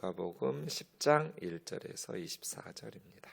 누가복음 10장 1절에서 24절입니다.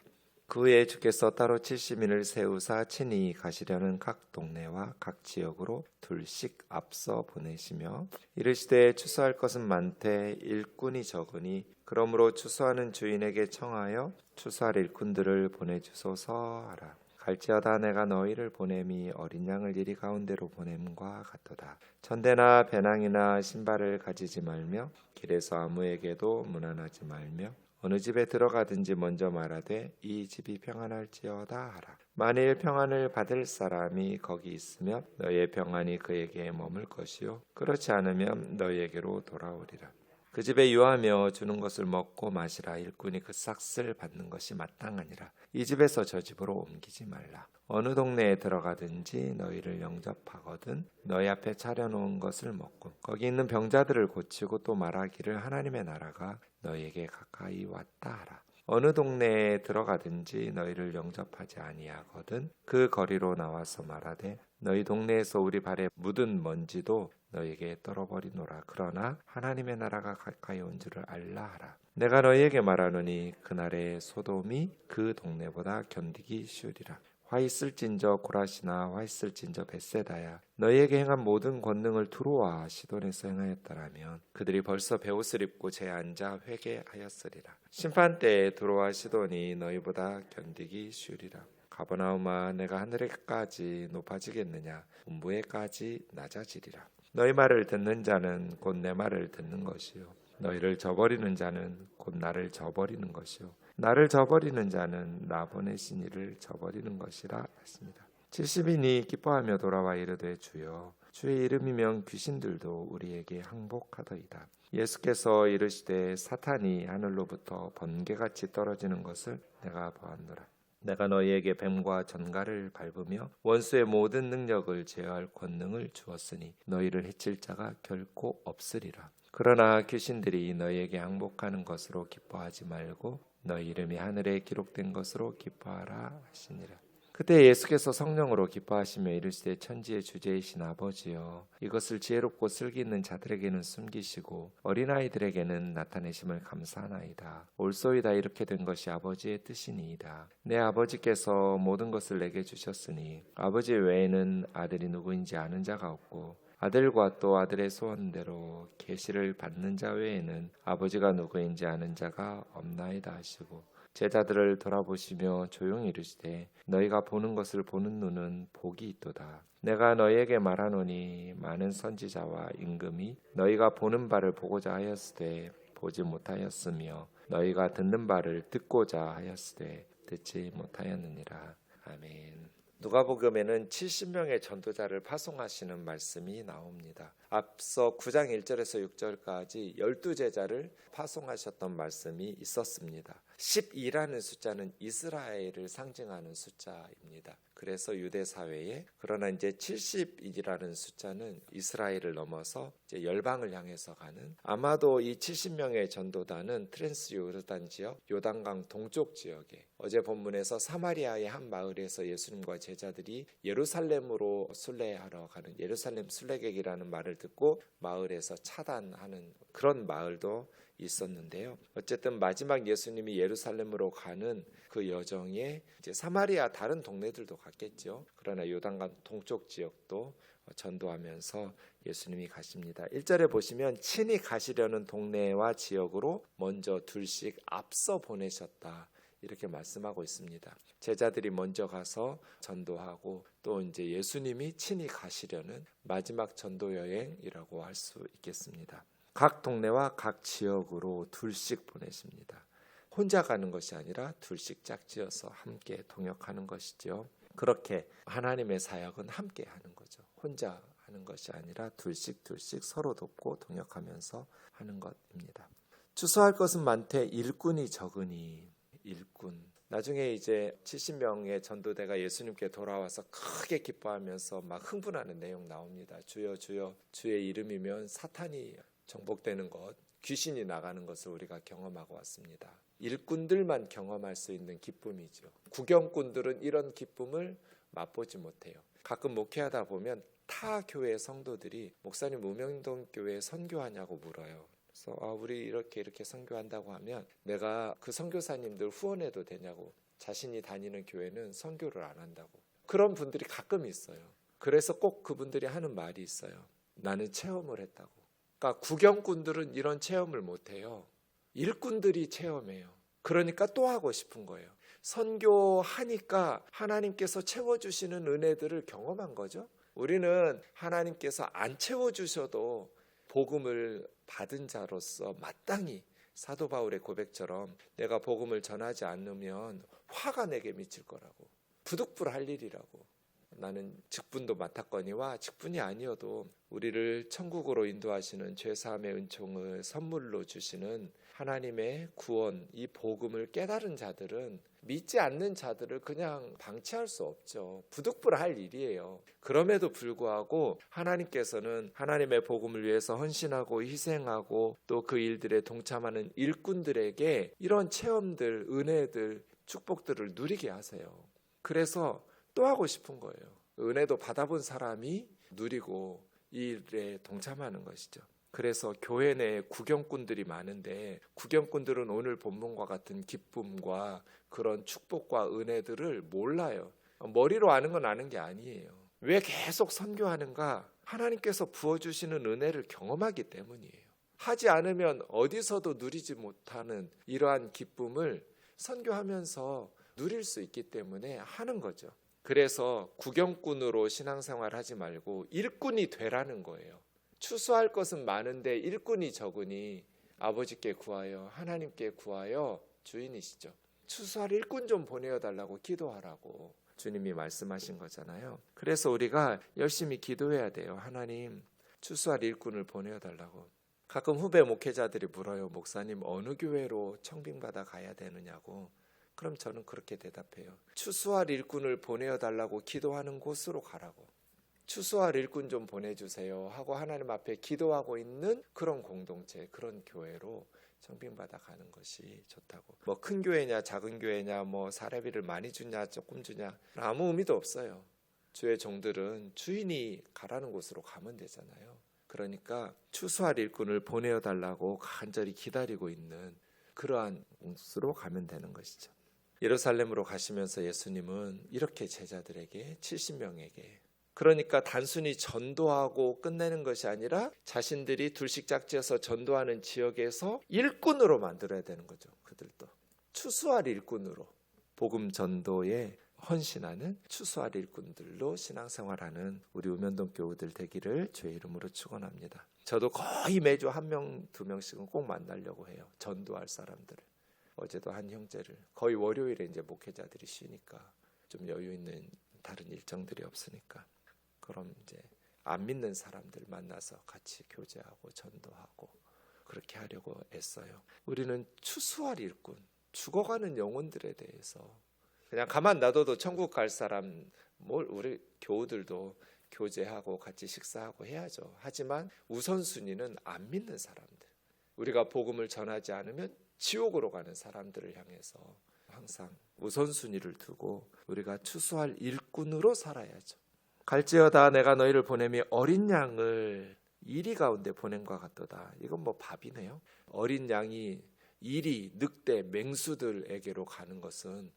그 후에 주께서 따로 70인을 세우사 친히 가시려는 각 동네와 각 지역으로 둘씩 앞서 보내시며 이르시되 추수할 것은 많되 일꾼이 적으니 그러므로 추수하는 주인에게 청하여 추수할 일꾼들을 보내주소서 하라. 갈지어다 내가 너희를 보냄이 어린 양을 이리 가운데로 보냄과 같도다. 천대나 배낭이나 신발을 가지지 말며 길에서 아무에게도 문안하지 말며 어느 집에 들어가든지 먼저 말하되 이 집이 평안할지어다 하라. 만일 평안을 받을 사람이 거기 있으면 너희의 평안이 그에게 머물 것이요 그렇지 않으면 너희에게로 돌아오리라. 그 집에 유하며 주는 것을 먹고 마시라. 일꾼이 그 삭슬 받는 것이 마땅하니라. 이 집에서 저 집으로 옮기지 말라. 어느 동네에 들어가든지 너희를 영접하거든 너희 앞에 차려놓은 것을 먹고 거기 있는 병자들을 고치고 또 말하기를 하나님의 나라가 너희에게 가까이 왔다 하라. 어느 동네에 들어가든지 너희를 영접하지 아니하거든 그 거리로 나와서 말하되 너희 동네에서 우리 발에 묻은 먼지도 너희에게 떨어버리노라. 그러나 하나님의 나라가 가까이 온 줄을 알라 하라. 내가 너희에게 말하노니 그날의 소돔이 그 동네보다 견디기 쉬우리라. 화 있을진저 고라시나 화 있을진저 벳세다야 너희에게 행한 모든 권능을 두로와 시돈에서 행하였다라면 그들이 벌써 베옷을 입고 제 앉아 회개하였으리라. 심판때에 두로와 시돈이 너희보다 견디기 쉬우리라. 가버나움아 내가 하늘에까지 높아지겠느냐 음부에까지 낮아지리라. 너희 말을 듣는 자는 곧 내 말을 듣는 것이요 너희를 저버리는 자는 곧 나를 저버리는 것이요 나를 저버리는 자는 나 보내신 이를 저버리는 것이라 했습니다. 70인이 기뻐하며 돌아와 이르되 주여 주의 이름이면 귀신들도 우리에게 항복하더이다. 예수께서 이르시되 사탄이 하늘로부터 번개같이 떨어지는 것을 내가 보았노라. 내가 너희에게 뱀과 전갈을 밟으며 원수의 모든 능력을 제어할 권능을 주었으니 너희를 해칠 자가 결코 없으리라. 그러나 귀신들이 너희에게 항복하는 것으로 기뻐하지 말고 너희 이름이 하늘에 기록된 것으로 기뻐하라 하시니라. 그때 예수께서 성령으로 기뻐하시며 이르시되 천지의 주제이신 아버지여 이것을 지혜롭고 슬기 있는 자들에게는 숨기시고 어린아이들에게는 나타내심을 감사하나이다. 옳소이다. 이렇게 된 것이 아버지의 뜻이니이다. 내 아버지께서 모든 것을 내게 주셨으니 아버지 외에는 아들이 누구인지 아는 자가 없고 아들과 또 아들의 소원대로 계시를 받는 자 외에는 아버지가 누구인지 아는 자가 없나이다 하시고 제자들을 돌아보시며 조용히 이르시되 너희가 보는 것을 보는 눈은 복이 있도다. 내가 너희에게 말하노니 많은 선지자와 임금이 너희가 보는 바를 보고자 하였으되 보지 못하였으며 너희가 듣는 바를 듣고자 하였으되 듣지 못하였느니라. 아멘. 누가복음에는 70명의 전도자를 파송하시는 말씀이 나옵니다. 앞서 9장 1절에서 6절까지 12제자를 파송하셨던 말씀이 있었습니다. 12라는 숫자는 이스라엘을 상징하는 숫자입니다. 그래서 유대 사회에 그러나 이제 70이라는 숫자는 이스라엘을 넘어서 이제 열방을 향해서 가는 아마도 이 70명의 전도단은 트랜스 요르단 지역 요단강 동쪽 지역에 어제 본문에서 사마리아의 한 마을에서 예수님과 제자들이 예루살렘으로 순례하러 가는 예루살렘 순례객이라는 말을 듣고 마을에서 차단하는 그런 마을도 있었는데요. 어쨌든 마지막 예수님이 예루살렘으로 가는 그 여정에 이제 사마리아 다른 동네들도 갔겠죠. 그러나 요단강 동쪽 지역도 전도하면서 예수님이 가십니다. 1절에 보시면 친히 가시려는 동네와 지역으로 먼저 둘씩 앞서 보내셨다. 이렇게 말씀하고 있습니다. 제자들이 먼저 가서 전도하고 또 이제 예수님이 친히 가시려는 마지막 전도 여행이라고 할 수 있겠습니다. 각 동네와 각 지역으로 둘씩 보내십니다. 혼자 가는 것이 아니라 둘씩 짝지어서 함께 동역하는 것이죠. 그렇게 하나님의 사역은 함께 하는 거죠. 혼자 하는 것이 아니라 둘씩 서로 돕고 동역하면서 하는 것입니다. 추수할 것은 많되 일꾼이 적으니 일꾼. 나중에 이제 70명의 전도대가 예수님께 돌아와서 크게 기뻐하면서 막 흥분하는 내용 나옵니다. 주여 주여 주의 이름이면 사탄이 정복되는 것, 귀신이 나가는 것을 우리가 경험하고 왔습니다. 일꾼들만 경험할 수 있는 기쁨이죠. 구경꾼들은 이런 기쁨을 맛보지 못해요. 가끔 목회하다 보면 타 교회 성도들이 목사님 우명동 교회에 선교하냐고 물어요. 그래서 우리 이렇게 선교한다고 하면 내가 그 선교사님들 후원해도 되냐고. 자신이 다니는 교회는 선교를 안 한다고. 그런 분들이 가끔 있어요. 그래서 꼭 그분들이 하는 말이 있어요. 나는 체험을 했다고. 그러니까 구경꾼들은 이런 체험을 못해요. 일꾼들이 체험해요. 그러니까 또 하고 싶은 거예요. 선교하니까 하나님께서 채워주시는 은혜들을 경험한 거죠. 우리는 하나님께서 안 채워주셔도 복음을 받은 자로서 마땅히 사도 바울의 고백처럼 내가 복음을 전하지 않으면 화가 내게 미칠 거라고. 부득불할 일이라고. 나는 직분도 맡았거니와 직분이 아니어도 우리를 천국으로 인도하시는 죄사함의 은총을 선물로 주시는 하나님의 구원, 이 복음을 깨달은 자들은 믿지 않는 자들을 그냥 방치할 수 없죠. 부득불할 일이에요. 그럼에도 불구하고 하나님께서는 하나님의 복음을 위해서 헌신하고 희생하고 또 그 일들에 동참하는 일꾼들에게 이런 체험들, 은혜들, 축복들을 누리게 하세요. 그래서 또 하고 싶은 거예요. 은혜도 받아본 사람이 누리고 이 일에 동참하는 것이죠. 그래서 교회 내에 구경꾼들이 많은데 구경꾼들은 오늘 본문과 같은 기쁨과 그런 축복과 은혜들을 몰라요. 머리로 아는 건 아는 게 아니에요. 왜 계속 선교하는가? 하나님께서 부어주시는 은혜를 경험하기 때문이에요. 하지 않으면 어디서도 누리지 못하는 이러한 기쁨을 선교하면서 누릴 수 있기 때문에 하는 거죠. 그래서 구경꾼으로 신앙생활 하지 말고 일꾼이 되라는 거예요. 추수할 것은 많은데 일꾼이 적으니 아버지께 구하여 하나님께 구하여 주인이시죠. 추수할 일꾼 좀 보내어달라고 기도하라고 주님이 말씀하신 거잖아요. 그래서 우리가 열심히 기도해야 돼요. 하나님 추수할 일꾼을 보내어달라고. 가끔 후배 목회자들이 물어요. 목사님 어느 교회로 청빙받아 가야 되느냐고. 그럼 저는 그렇게 대답해요. 추수할 일꾼을 보내어달라고 기도하는 곳으로 가라고. 추수할 일꾼 좀 보내주세요 하고 하나님 앞에 기도하고 있는 그런 공동체, 그런 교회로 청빙받아 가는 것이 좋다고. 뭐 큰 교회냐 작은 교회냐 뭐 사례비를 많이 주냐 조금 주냐 아무 의미도 없어요. 주의 종들은 주인이 가라는 곳으로 가면 되잖아요. 그러니까 추수할 일꾼을 보내어달라고 간절히 기다리고 있는 그러한 곳으로 가면 되는 것이죠. 예루살렘으로 가시면서 예수님은 이렇게 제자들에게 70명에게 그러니까 단순히 전도하고 끝내는 것이 아니라 자신들이 둘씩짝지어서 전도하는 지역에서 일꾼으로 만들어야 되는 거죠. 그들도 추수할 일꾼으로 복음 전도에 헌신하는 추수할 일꾼들로 신앙생활하는 우리 우면동 교우들 되기를 주의 이름으로 축원합니다. 저도 거의 매주 한 명, 두 명씩은 꼭 만나려고 해요. 전도할 사람들을. 어제도 한 형제를 거의 월요일에 이제 목회자들이 쉬니까 좀 여유 있는 다른 일정들이 없으니까 그럼 이제 안 믿는 사람들 만나서 같이 교제하고 전도하고 그렇게 하려고 애써요. 우리는 추수할 일꾼, 죽어가는 영혼들에 대해서 그냥 가만 놔둬도 천국 갈 사람 뭘 우리 교우들도 교제하고 같이 식사하고 해야죠. 하지만 우선순위는 안 믿는 사람들. 우리가 복음을 전하지 않으면 지옥으로 가는 사람들을 향해서 항상 우선순위를 두고 우리가 추수할 일꾼으로 살아야죠. 갈지어다 내가 너희를 보냄이 어린 양을 이리 가운데 보낸 것 같도다. 이건 뭐 밥이네요. 어린 양이 이리, 늑대, 맹수들에게로 가는 것은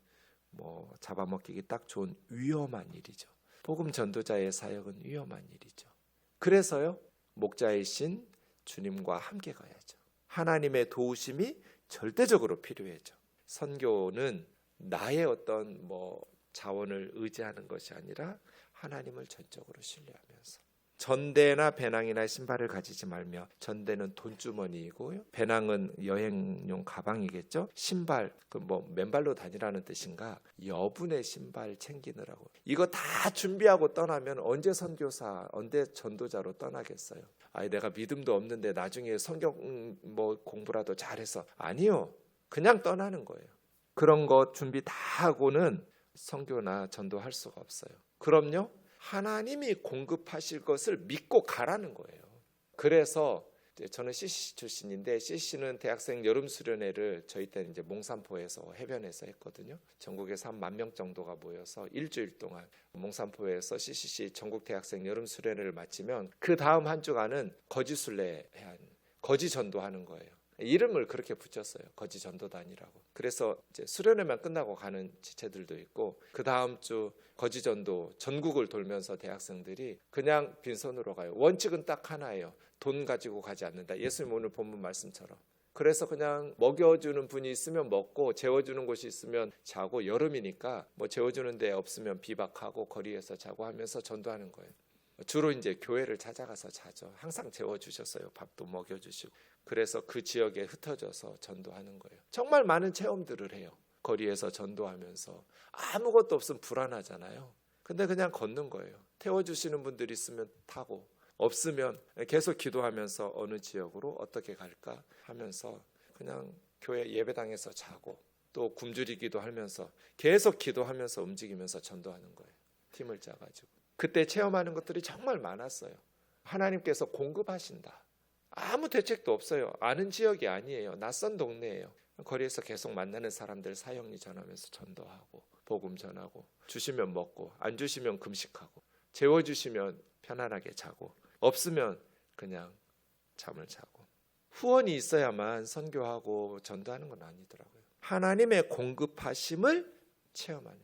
뭐 잡아먹히기 딱 좋은 위험한 일이죠. 복음 전도자의 사역은 위험한 일이죠. 그래서요 목자이신 주님과 함께 가야죠. 하나님의 도우심이 절대적으로 필요해져. 선교는 나의 어떤 뭐 자원을 의지하는 것이 아니라 하나님을 전적으로 신뢰하면서 전대나 배낭이나 신발을 가지지 말며 전대는 돈주머니이고요. 배낭은 여행용 가방이겠죠. 신발 그 뭐 맨발로 다니라는 뜻인가? 여분의 신발 챙기느라고. 이거 다 준비하고 떠나면 언제 선교사, 언제 전도자로 떠나겠어요? 아니 내가 믿음도 없는데 나중에 성경 뭐 공부라도 잘해서 아니요. 그냥 떠나는 거예요. 그런 것 준비 다 하고는 선교나 전도할 수가 없어요. 그럼요. 하나님이 공급하실 것을 믿고 가라는 거예요. 그래서 저는 CCC 출신인데 CCC는 대학생 여름 수련회를 저희 때는 이제 몽산포에서 해변에서 했거든요. 전국에서 한 10,000명 정도가 모여서 일주일 동안 몽산포에서 CCC 전국 대학생 여름 수련회를 마치면 그 다음 한 주간은 거지순례 해야 합니다. 거지 전도하는 거예요. 이름을 그렇게 붙였어요. 거지 전도단이라고. 그래서 이제 수련회만 끝나고 가는 지체들도 있고, 그 다음 주 거지 전도 전국을 돌면서 대학생들이 그냥 빈손으로 가요. 원칙은 딱 하나예요. 돈 가지고 가지 않는다. 예수님 오늘 본문 말씀처럼. 그래서 그냥 먹여주는 분이 있으면 먹고, 재워주는 곳이 있으면 자고, 여름이니까 뭐 재워주는 데 없으면 비박하고 거리에서 자고 하면서 전도하는 거예요. 주로 이제 교회를 찾아가서 자죠. 항상 재워주셨어요. 밥도 먹여주시고. 그래서 그 지역에 흩어져서 전도하는 거예요. 정말 많은 체험들을 해요. 거리에서 전도하면서. 아무것도 없으면 불안하잖아요. 근데 그냥 걷는 거예요. 태워주시는 분들이 있으면 타고, 없으면 계속 기도하면서 어느 지역으로 어떻게 갈까 하면서 그냥 교회 예배당에서 자고, 또 굶주리기도 하면서 계속 기도하면서 움직이면서 전도하는 거예요. 팀을 짜가지고. 그때 체험하는 것들이 정말 많았어요. 하나님께서 공급하신다. 아무 대책도 없어요. 아는 지역이 아니에요. 낯선 동네예요. 거리에서 계속 만나는 사람들 사형리 전하면서 전도하고, 복음 전하고, 주시면 먹고, 안 주시면 금식하고, 재워주시면 편안하게 자고, 없으면 그냥 잠을 자고. 후원이 있어야만 선교하고 전도하는 건 아니더라고요. 하나님의 공급하심을 체험하는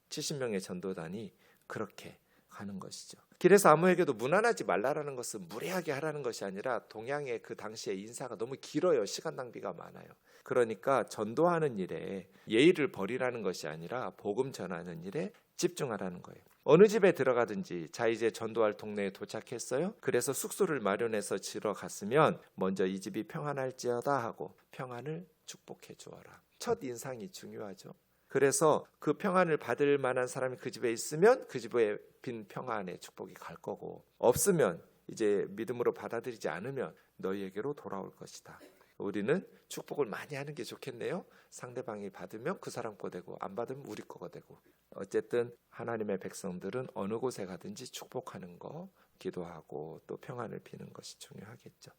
70명의 전도단이 그렇게 하는 것이죠. 길에서 아무에게도 무난하지 말라라는 것은 무례하게 하라는 것이 아니라, 동양의 그 당시의 인사가 너무 길어요. 시간 낭비가 많아요. 그러니까 전도하는 일에 예의를 버리라는 것이 아니라 복음 전하는 일에 집중하라는 거예요. 어느 집에 들어가든지, 자 이제 전도할 동네에 도착했어요. 그래서 숙소를 마련해서 지러 갔으면 먼저 이 집이 평안할지어다 하고 평안을 축복해 주어라. 첫 인상이 중요하죠. 그래서 그 평안을 받을 만한 사람이 그 집에 있으면 그 집에 빈 평안의 축복이 갈 거고, 없으면 이제 믿음으로 받아들이지 않으면 너희에게로 돌아올 것이다. 우리는 축복을 많이 하는 게 좋겠네요. 상대방이 받으면 그 사람 거 되고, 안 받으면 우리 거가 되고. 어쨌든 하나님의 백성들은 어느 곳에 가든지 축복하는 거, 기도하고 또 평안을 비는 것이 중요하겠죠.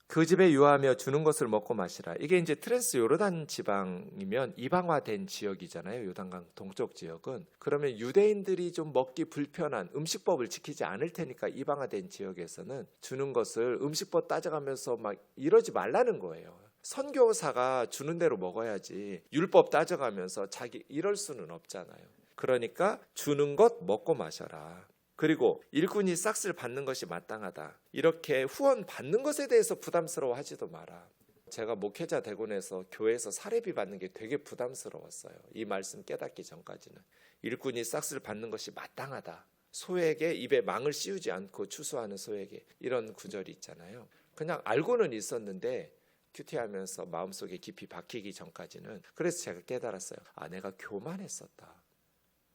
그 집에 유하며 주는 것을 먹고 마시라. 이게 이제 트랜스 요르단 지방이면 이방화된 지역이잖아요. 요단강 동쪽 지역은. 그러면 유대인들이 좀 먹기 불편한 음식법을 지키지 않을 테니까 이방화된 지역에서는 주는 것을 음식법 따져가면서 막 이러지 말라는 거예요. 선교사가 주는 대로 먹어야지 율법 따져가면서 자기 이럴 수는 없잖아요. 그러니까 주는 것 먹고 마셔라. 그리고 일꾼이 싹쓸 받는 것이 마땅하다. 이렇게 후원 받는 것에 대해서 부담스러워하지도 마라. 제가 목회자 되고 나서 교회에서 사례비 받는 게 되게 부담스러웠어요. 이 말씀 깨닫기 전까지는. 일꾼이 싹쓸 받는 것이 마땅하다. 소에게 입에 망을 씌우지 않고 추수하는 소에게, 이런 구절이 있잖아요. 그냥 알고는 있었는데 큐티하면서 마음속에 깊이 박히기 전까지는. 그래서 제가 깨달았어요. 아, 내가 교만했었다.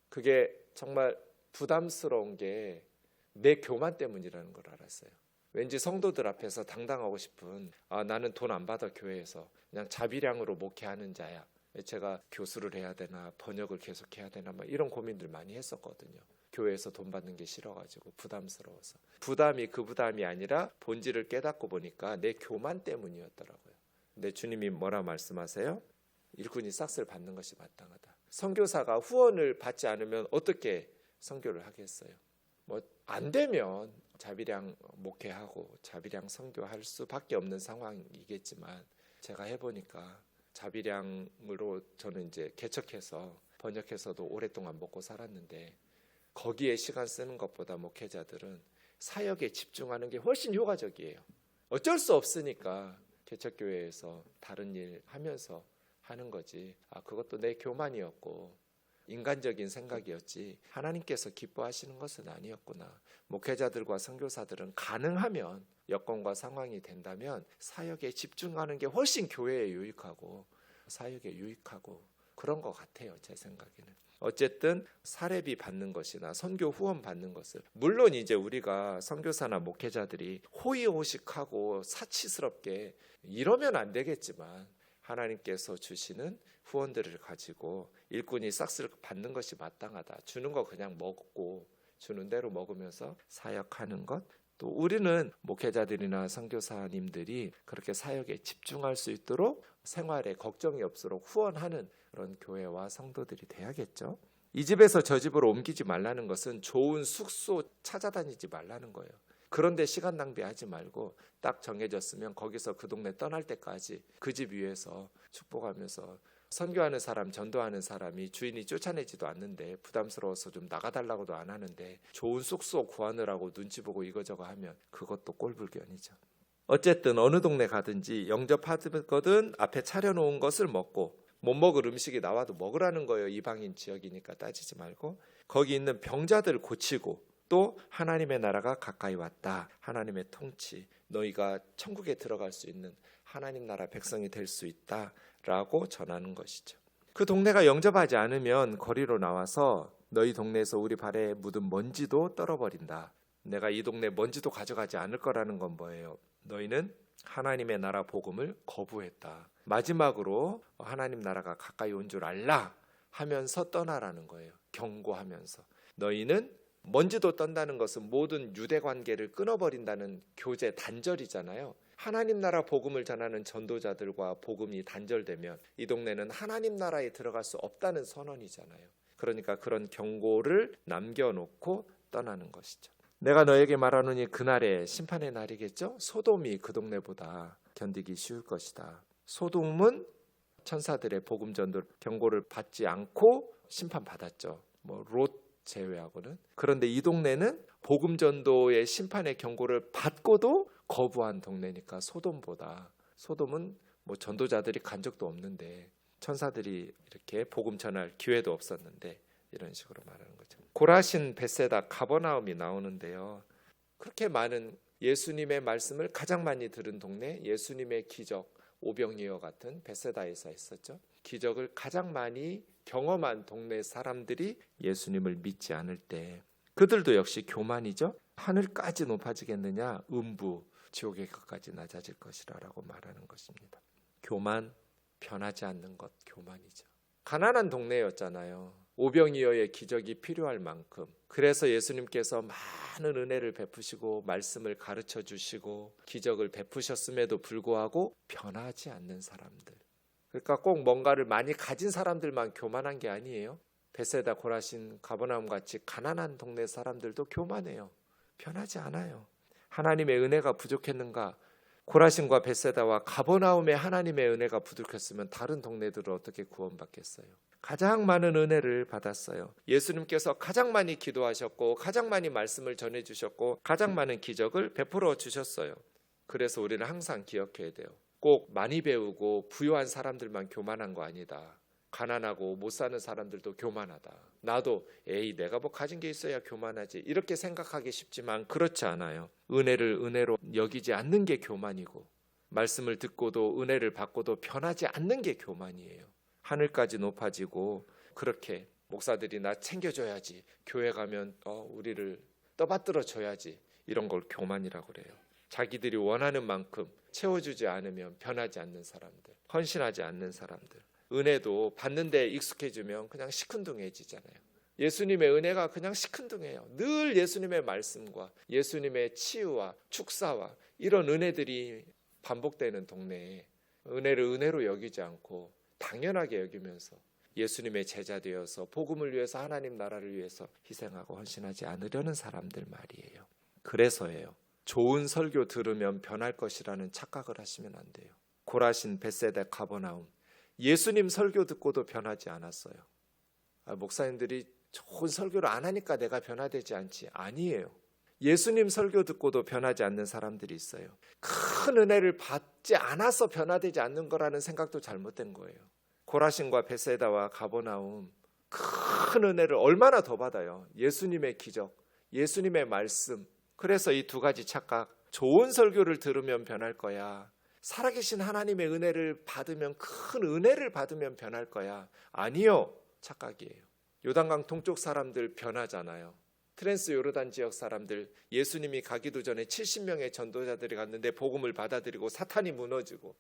그게 정말 부담스러운 게 내 교만 때문이라는 걸 알았어요. 왠지 성도들 앞에서 당당하고 싶은, 아, 나는 돈 안 받아 교회에서 그냥 자비량으로 목회하는 자야. 제가 교수를 해야 되나 번역을 계속 해야 되나 막 이런 고민들 많이 했었거든요. 교회에서 돈 받는 게 싫어가지고 부담스러워서. 부담이 그 부담이 아니라 본질을 깨닫고 보니까 내 교만 때문이었더라고요. 근데 주님이 뭐라 말씀하세요? 일꾼이 싹쓸 받는 것이 마땅하다. 선교사가 후원을 받지 않으면 어떻게 선교를 하겠어요? 뭐 안 되면 자비량 목회하고 자비량 선교할 수밖에 없는 상황이겠지만, 제가 해보니까 자비량으로 저는 이제 개척해서 번역해서도 오랫동안 먹고 살았는데, 거기에 시간 쓰는 것보다 목회자들은 사역에 집중하는 게 훨씬 효과적이에요. 어쩔 수 없으니까 개척교회에서 다른 일 하면서 하는 거지. 아, 그것도 내 교만이었고 인간적인 생각이었지 하나님께서 기뻐하시는 것은 아니었구나. 목회자들과 선교사들은 가능하면, 여건과 상황이 된다면 사역에 집중하는 게 훨씬 교회에 유익하고 사역에 유익하고 그런 것 같아요. 제 생각에는. 어쨌든 사례비 받는 것이나 선교 후원 받는 것을, 물론 이제 우리가 선교사나 목회자들이 호의호식하고 사치스럽게 이러면 안 되겠지만, 하나님께서 주시는 후원들을 가지고 일꾼이 싹쓸 받는 것이 마땅하다. 주는 거 그냥 먹고 주는 대로 먹으면서 사역하는 것. 또 우리는 목회자들이나 선교사님들이 그렇게 사역에 집중할 수 있도록 생활에 걱정이 없도록 후원하는 그런 교회와 성도들이 돼야겠죠. 이 집에서 저 집으로 옮기지 말라는 것은 좋은 숙소 찾아다니지 말라는 거예요. 그런데 시간 낭비하지 말고 딱 정해졌으면 거기서 그 동네 떠날 때까지 그 집 위에서 축복하면서 선교하는 사람, 전도하는 사람이 주인이 쫓아내지도 않는데 부담스러워서 좀 나가달라고도 안 하는데 좋은 숙소 구하느라고 눈치 보고 이거저거 하면 그것도 꼴불견이죠. 어쨌든 어느 동네 가든지 영접하거든 앞에 차려놓은 것을 먹고 못 먹을 음식이 나와도 먹으라는 거예요. 이방인 지역이니까 따지지 말고 거기 있는 병자들 고치고 또 하나님의 나라가 가까이 왔다. 하나님의 통치, 너희가 천국에 들어갈 수 있는 하나님 나라 백성이 될 수 있다라고 전하는 것이죠. 그 동네가 영접하지 않으면 거리로 나와서 너희 동네에서 우리 발에 묻은 먼지도 떨어버린다. 내가 이 동네 먼지도 가져가지 않을 거라는 건 뭐예요? 너희는 하나님의 나라 복음을 거부했다. 마지막으로 하나님 나라가 가까이 온 줄 알라 하면서 떠나라는 거예요. 경고하면서. 너희는 먼지도 떤다는 것은 모든 유대 관계를 끊어버린다는 교제 단절이잖아요. 하나님 나라 복음을 전하는 전도자들과 복음이 단절되면 이 동네는 하나님 나라에 들어갈 수 없다는 선언이잖아요. 그러니까 그런 경고를 남겨놓고 떠나는 것이죠. 내가 너에게 말하노니 그날에 심판의 날이겠죠. 소돔이 그 동네보다 견디기 쉬울 것이다. 소돔은 천사들의 복음 전도 경고를 받지 않고 심판받았죠. 롯 제외하고는. 그런데 이 동네는 복음 전도의 심판의 경고를 받고도 거부한 동네니까 소돔은 전도자들이 간 적도 없는데 천사들이 이렇게 복음 전할 기회도 없었는데 이런 식으로 말하는 거죠. 고라신, 벳세다, 가버나움이 나오는데요. 그렇게 많은 예수님의 말씀을 가장 많이 들은 동네, 예수님의 기적, 오병이어 같은 벳세다에서 했었죠. 기적을 가장 많이 경험한 동네 사람들이 예수님을 믿지 않을 때 그들도 역시 교만이죠. 하늘까지 높아지겠느냐, 음부, 지옥의 끝까지 낮아질 것이라고 말하는 것입니다. 교만, 변하지 않는 것, 교만이죠. 가난한 동네였잖아요. 오병이어의 기적이 필요할 만큼. 그래서 예수님께서 많은 은혜를 베푸시고 말씀을 가르쳐 주시고 기적을 베푸셨음에도 불구하고 변하지 않는 사람들. 그러니까 꼭 뭔가를 많이 가진 사람들만 교만한 게 아니에요. 벳세다, 고라신, 가버나움 같이 가난한 동네 사람들도 교만해요. 변하지 않아요. 하나님의 은혜가 부족했는가? 고라신과 벳세다와 가버나움에 하나님의 은혜가 부족했으면 다른 동네들은 어떻게 구원받겠어요? 가장 많은 은혜를 받았어요. 예수님께서 가장 많이 기도하셨고 가장 많이 말씀을 전해주셨고 가장 많은 기적을 베풀어 주셨어요. 그래서 우리는 항상 기억해야 돼요. 꼭 많이 배우고 부유한 사람들만 교만한 거 아니다. 가난하고 못 사는 사람들도 교만하다. 나도 내가 뭐 가진 게 있어야 교만하지 이렇게 생각하기 쉽지만 그렇지 않아요. 은혜를 은혜로 여기지 않는 게 교만이고 말씀을 듣고도 은혜를 받고도 변하지 않는 게 교만이에요. 하늘까지 높아지고 그렇게 목사들이 나 챙겨줘야지, 교회 가면 우리를 떠받들어 줘야지, 이런 걸 교만이라고 그래요. 자기들이 원하는 만큼 채워주지 않으면 변하지 않는 사람들, 헌신하지 않는 사람들. 은혜도 받는데 익숙해지면 그냥 시큰둥해지잖아요. 예수님의 은혜가 그냥 시큰둥해요. 늘 예수님의 말씀과 예수님의 치유와 축사와 이런 은혜들이 반복되는 동네에 은혜를 은혜로 여기지 않고 당연하게 여기면서 예수님의 제자 되어서 복음을 위해서 하나님 나라를 위해서 희생하고 헌신하지 않으려는 사람들 말이에요. 그래서예요. 좋은 설교 들으면 변할 것이라는 착각을 하시면 안 돼요. 고라신, 벳세다, 가버나움. 예수님 설교 듣고도 변하지 않았어요. 목사님들이 좋은 설교를 안 하니까 내가 변화되지 않지. 아니에요. 예수님 설교 듣고도 변하지 않는 사람들이 있어요. 큰 은혜를 받지 않아서 변화되지 않는 거라는 생각도 잘못된 거예요. 고라신과 벳세다와 가버나움 큰 은혜를 얼마나 더 받아요. 예수님의 기적, 예수님의 말씀. 그래서 이 두 가지 착각, 좋은 설교를 들으면 변할 거야, 살아계신 하나님의 은혜를 받으면, 큰 은혜를 받으면 변할 거야. 아니요, 착각이에요. 요단강 동쪽 사람들 변하잖아요. 트랜스 요르단 지역 사람들, 예수님이 가기도 전에 70명의 전도자들이 갔는데 복음을 받아들이고 사탄이 무너지고.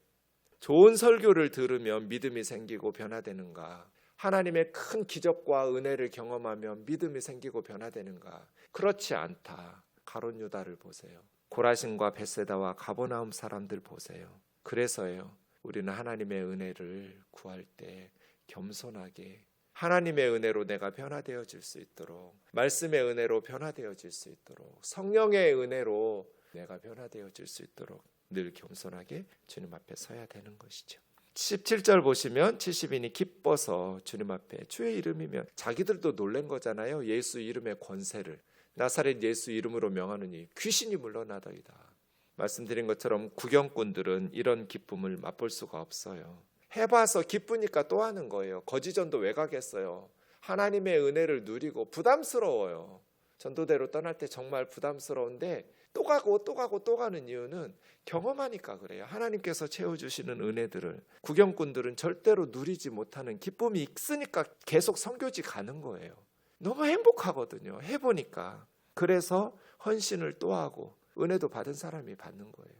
좋은 설교를 들으면 믿음이 생기고 변화되는가? 하나님의 큰 기적과 은혜를 경험하면 믿음이 생기고 변화되는가? 그렇지 않다. 가룟 유다를 보세요. 고라신과 벳세다와 가버나움 사람들 보세요. 그래서요, 우리는 하나님의 은혜를 구할 때 겸손하게 하나님의 은혜로 내가 변화되어질 수 있도록, 말씀의 은혜로 변화되어질 수 있도록, 성령의 은혜로 내가 변화되어질 수 있도록 늘 겸손하게 주님 앞에 서야 되는 것이죠. 17절 보시면 70인이 기뻐서 주님 앞에, 주의 이름이면 자기들도 놀란 거잖아요. 예수 이름의 권세를, 나사렛 예수 이름으로 명하느니 귀신이 물러나더이다. 말씀드린 것처럼 구경꾼들은 이런 기쁨을 맛볼 수가 없어요. 해봐서 기쁘니까 또 하는 거예요. 거지전도 왜 가겠어요? 하나님의 은혜를 누리고 부담스러워요. 전도대로 떠날 때 정말 부담스러운데 또 가고 또 가고 또 가는 이유는 경험하니까 그래요. 하나님께서 채워주시는 은혜들을 구경꾼들은 절대로 누리지 못하는 기쁨이 있으니까 계속 선교지 가는 거예요. 너무 행복하거든요. 해보니까. 그래서 헌신을 또 하고 은혜도 받은 사람이 받는 거예요.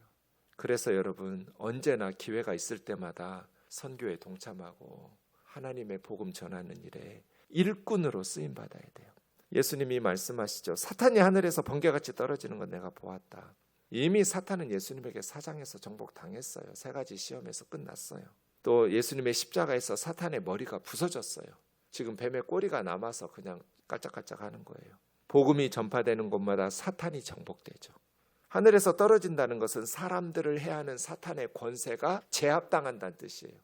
그래서 여러분, 언제나 기회가 있을 때마다 선교에 동참하고 하나님의 복음 전하는 일에 일꾼으로 쓰임 받아야 돼요. 예수님이 말씀하시죠. 사탄이 하늘에서 번개같이 떨어지는 건 내가 보았다. 이미 사탄은 예수님에게 사장에서 정복당했어요. 3가지 시험에서 끝났어요. 또 예수님의 십자가에서 사탄의 머리가 부서졌어요. 지금 뱀의 꼬리가 남아서 그냥 깔짝깔짝 하는 거예요. 복음이 전파되는 곳마다 사탄이 정복되죠. 하늘에서 떨어진다는 것은 사람들을 해하는 사탄의 권세가 제압당한다는 뜻이에요.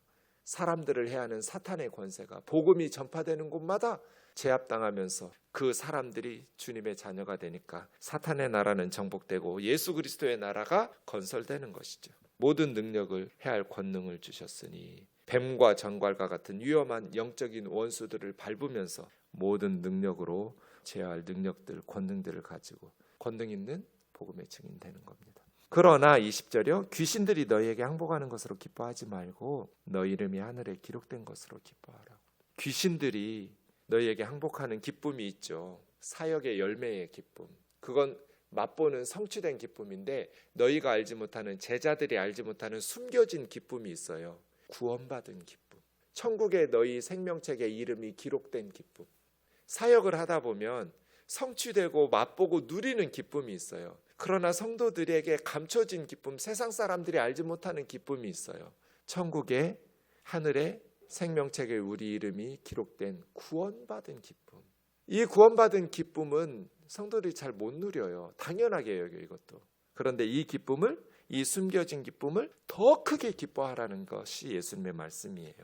사람들을 해하는 사탄의 권세가 복음이 전파되는 곳마다 제압당하면서 그 사람들이 주님의 자녀가 되니까 사탄의 나라는 정복되고 예수 그리스도의 나라가 건설되는 것이죠. 모든 능력을 해할 권능을 주셨으니 뱀과 정갈과 같은 위험한 영적인 원수들을 밟으면서 모든 능력으로 제어할 능력들, 권능들을 가지고 권능 있는 복음의 증인 되는 겁니다. 그러나 20절이요. 귀신들이 너희에게 항복하는 것으로 기뻐하지 말고 너희 이름이 하늘에 기록된 것으로 기뻐하라고. 귀신들이 너희에게 항복하는 기쁨이 있죠. 사역의 열매의 기쁨. 그건 맛보는 성취된 기쁨인데 너희가 알지 못하는, 제자들이 알지 못하는 숨겨진 기쁨이 있어요. 구원받은 기쁨. 천국에 너희 생명책에 이름이 기록된 기쁨. 사역을 하다 보면 성취되고 맛보고 누리는 기쁨이 있어요. 그러나 성도들에게 감춰진 기쁨, 세상 사람들이 알지 못하는 기쁨이 있어요. 천국의 하늘에 생명책에 우리 이름이 기록된 구원받은 기쁨. 이 구원받은 기쁨은 성도들이 잘 못 누려요. 당연하게 여겨 이것도. 그런데 이 기쁨을, 이 숨겨진 기쁨을 더 크게 기뻐하라는 것이 예수님의 말씀이에요.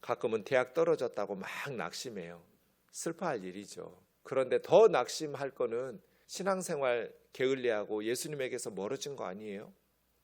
가끔은 대학 떨어졌다고 막 낙심해요. 슬퍼할 일이죠. 그런데 더 낙심할 거는 신앙생활 게을리하고 예수님에게서 멀어진 거 아니에요?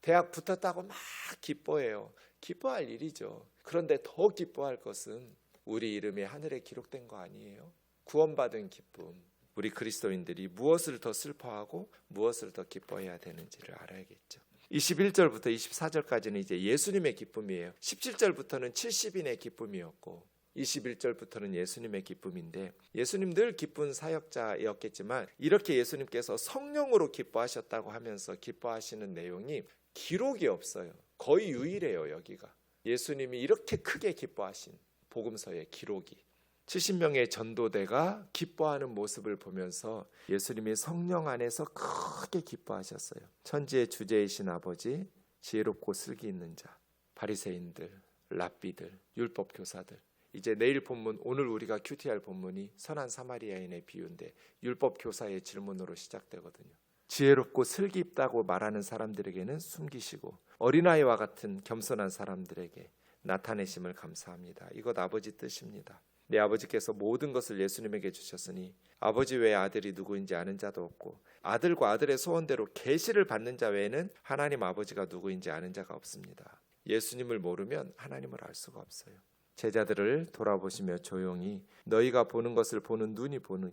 대학 붙었다고 막 기뻐해요. 기뻐할 일이죠. 그런데 더 기뻐할 것은 우리 이름이 하늘에 기록된 거 아니에요? 구원받은 기쁨. 우리 그리스도인들이 무엇을 더 슬퍼하고 무엇을 더 기뻐해야 되는지를 알아야겠죠. 21절부터 24절까지는 이제 예수님의 기쁨이에요. 17절부터는 70인의 기쁨이었고 21절부터는 예수님의 기쁨인데, 예수님 늘 기쁜 사역자였겠지만 이렇게 예수님께서 성령으로 기뻐하셨다고 하면서 기뻐하시는 내용이 기록이 없어요. 거의 유일해요. 여기가 예수님이 이렇게 크게 기뻐하신 복음서의 기록이. 70명의 전도대가 기뻐하는 모습을 보면서 예수님이 성령 안에서 크게 기뻐하셨어요. 천지의 주제이신 아버지, 지혜롭고 슬기 있는 자, 바리새인들, 랍비들, 율법 교사들. 이제 내일 본문, 오늘 우리가 큐티할 본문이 선한 사마리아인의 비유인데 율법 교사의 질문으로 시작되거든요. 지혜롭고 슬기 있다고 말하는 사람들에게는 숨기시고 어린아이와 같은 겸손한 사람들에게 나타내심을 감사합니다. 이것 아버지 뜻입니다. 내 아버지께서 모든 것을 예수님에게 주셨으니 아버지 외에 아들이 누구인지 아는 자도 없고 아들과 아들의 소원대로 계시를 받는 자 외에는 하나님 아버지가 누구인지 아는 자가 없습니다. 예수님을 모르면 하나님을 알 수가 없어요. 제자들을 돌아보시며 조용히 너희가 보는 것을 보는 눈이 보는,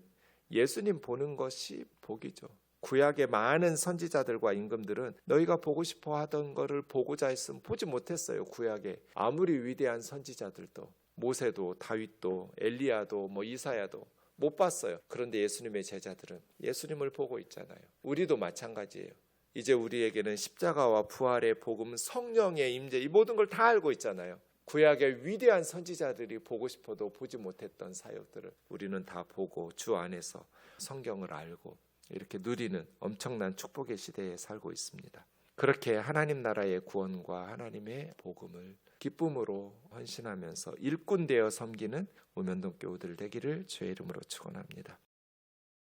예수님 보는 것이 복이죠. 구약의 많은 선지자들과 임금들은 너희가 보고 싶어 하던 거를 보고자 했으면 보지 못했어요. 구약에 아무리 위대한 선지자들도, 모세도, 다윗도, 엘리야도, 이사야도 못 봤어요. 그런데 예수님의 제자들은 예수님을 보고 있잖아요. 우리도 마찬가지예요. 이제 우리에게는 십자가와 부활의 복음, 성령의 임재, 이 모든 걸 다 알고 있잖아요. 구약의 위대한 선지자들이 보고 싶어도 보지 못했던 사역들을 우리는 다 보고 주 안에서 성경을 알고 이렇게 누리는 엄청난 축복의 시대에 살고 있습니다. 그렇게 하나님 나라의 구원과 하나님의 복음을 기쁨으로 헌신하면서 일꾼 되어 섬기는 우면동 교우들 되기를 주의 이름으로 축원합니다.